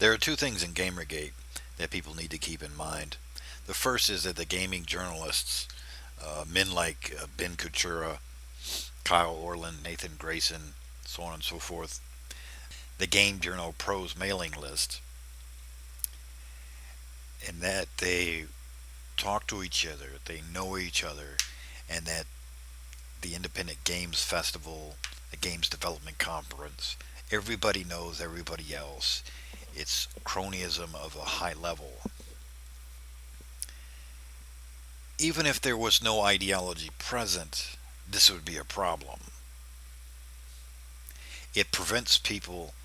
There are two things in Gamergate that people need to keep in mind. The first is that the gaming journalists, men like Ben Kuchera, Kyle Orland, Nathan Grayson, so on and so forth, the Game Journal Pros mailing list, and that they talk to each other, they know each other, and that the Independent Games Festival, the Games Development Conference, everybody knows everybody else. It's cronyism of a high level. Even if there was no ideology present, this would be a problem. It prevents people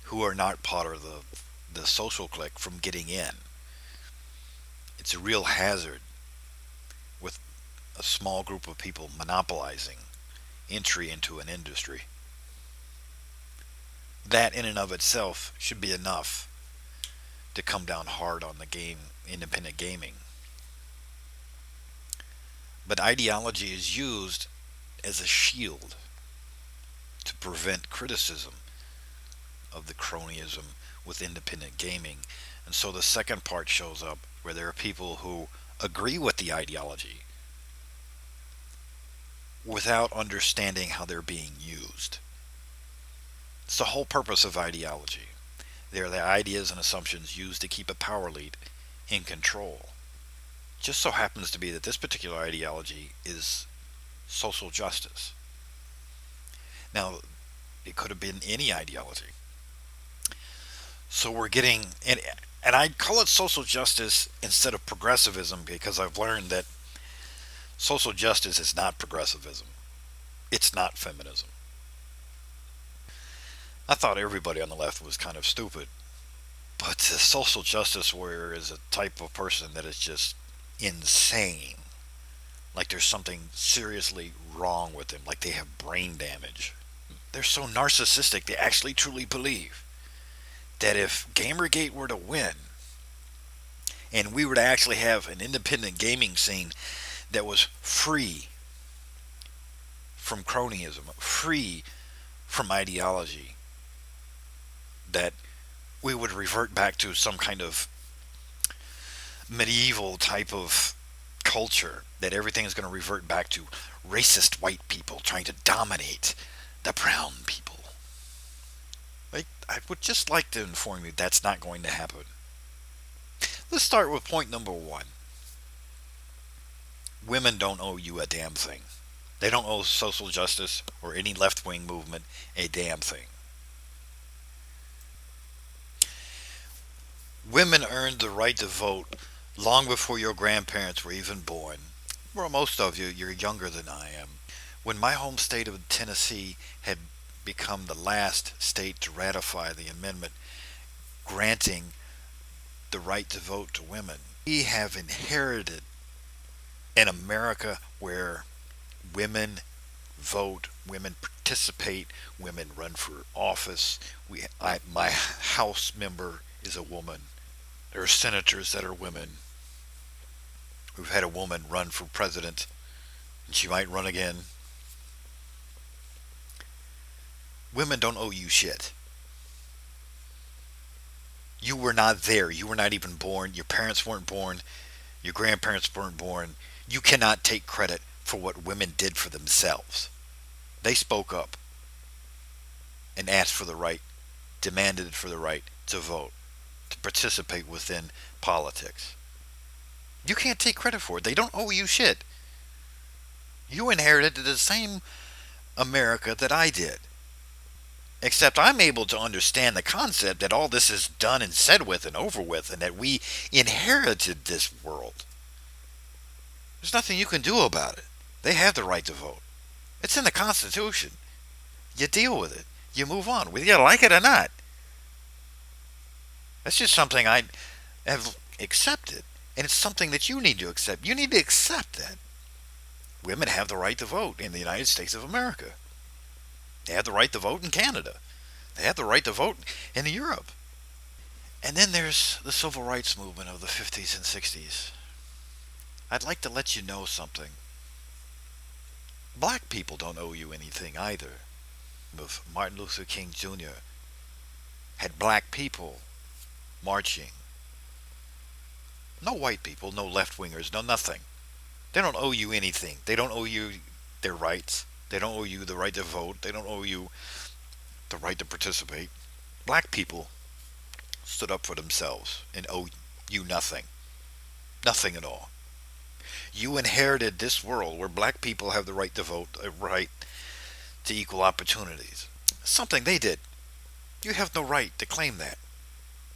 who are not part of the social clique from getting in. It's a real hazard with a small group of people monopolizing entry into an industry. That in and of itself should be enough to come down hard on the game, independent gaming. But ideology is used as a shield to prevent criticism of the cronyism with independent gaming. And so the second part shows up where there are people who agree with the ideology without understanding how they're being used. It's the whole purpose of ideology. They are the ideas and assumptions used to keep a power elite in control. Just so happens to be that this particular ideology is social justice. Now, it could have been any ideology. So we're getting, and I'd call it social justice instead of progressivism because I've learned that social justice is not progressivism. It's not feminism. I thought everybody on the left was kind of stupid, but the social justice warrior is a type of person that is just insane. Like there's something seriously wrong with them, like they have brain damage. They're so narcissistic, they actually truly believe that if Gamergate were to win, and we were to actually have an independent gaming scene that was free from cronyism, free from ideology, that we would revert back to some kind of medieval type of culture, that everything is going to revert back to racist white people trying to dominate the brown people. Like, I would just like to inform you that's not going to happen. Let's start with point number one. Women don't owe you a damn thing. They don't owe social justice or any left wing movement a damn thing. Women earned the right to vote long before your grandparents were even born. Well, most of you, you're younger than I am. When my home state of Tennessee had become the last state to ratify the amendment granting the right to vote to women, we have inherited an America where women vote, women participate, women run for office. My House member is a woman. There are senators that are women. We've had a woman run for president, and she might run again. Women don't owe you shit. You were not there. You were not even born. Your parents weren't born. Your grandparents weren't born. You cannot take credit for what women did for themselves. They spoke up and asked for the right, demanded for the right to vote, to participate within politics. You can't take credit for it. They don't owe you shit. You inherited the same America that I did. Except I'm able to understand the concept that all this is done and said with and over with, and that we inherited this world. There's nothing you can do about it. They have the right to vote. It's in the Constitution. You deal with it. You move on, whether you like it or not. That's just something I have accepted. And it's something that you need to accept. You need to accept that women have the right to vote in the United States of America. They have the right to vote in Canada. They have the right to vote in Europe. And then there's the civil rights movement of the 50s and 60s. I'd like to let you know something. Black people don't owe you anything either. If Martin Luther King Jr. had black people marching. No white people, no left wingers, no nothing. They don't owe you anything. They don't owe you their rights. They don't owe you the right to vote. They don't owe you the right to participate. Black people stood up for themselves and owe you nothing. Nothing at all. You inherited this world where black people have the right to vote, a right to equal opportunities. Something they did. You have no right to claim that.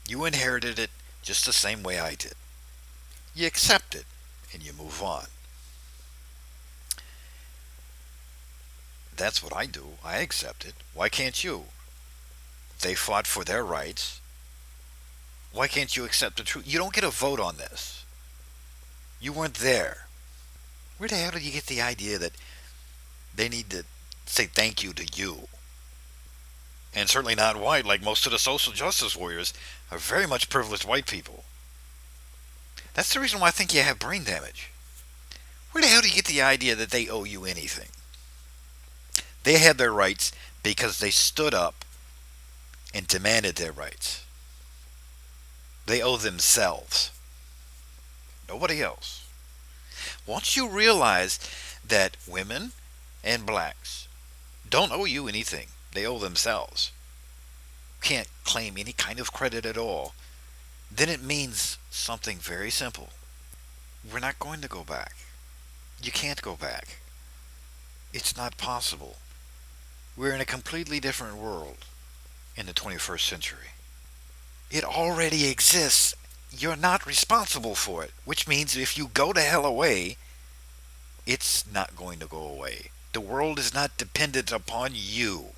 You inherited it just the same way I did. You accept it and you move on. That's what I do. I accept it. Why can't you? They fought for their rights. Why can't you accept the truth? You don't get a vote on this. You weren't there. Where the hell did you get the idea that they need to say thank you to you? And certainly not white, like most of the social justice warriors are very much privileged white people. That's the reason why I think you have brain damage. Where the hell do you get the idea that they owe you anything? They had their rights because they stood up and demanded their rights. They owe themselves. Nobody else. Once you realize that women and blacks don't owe you anything, they owe themselves, can't claim any kind of credit at all, then it means something very simple. We're not going to go back. You can't go back. It's not possible. We're in a completely different world in the 21st century. It already exists. You're not responsible for it, which means if you go to hell away, it's not going to go away. The world is not dependent upon you.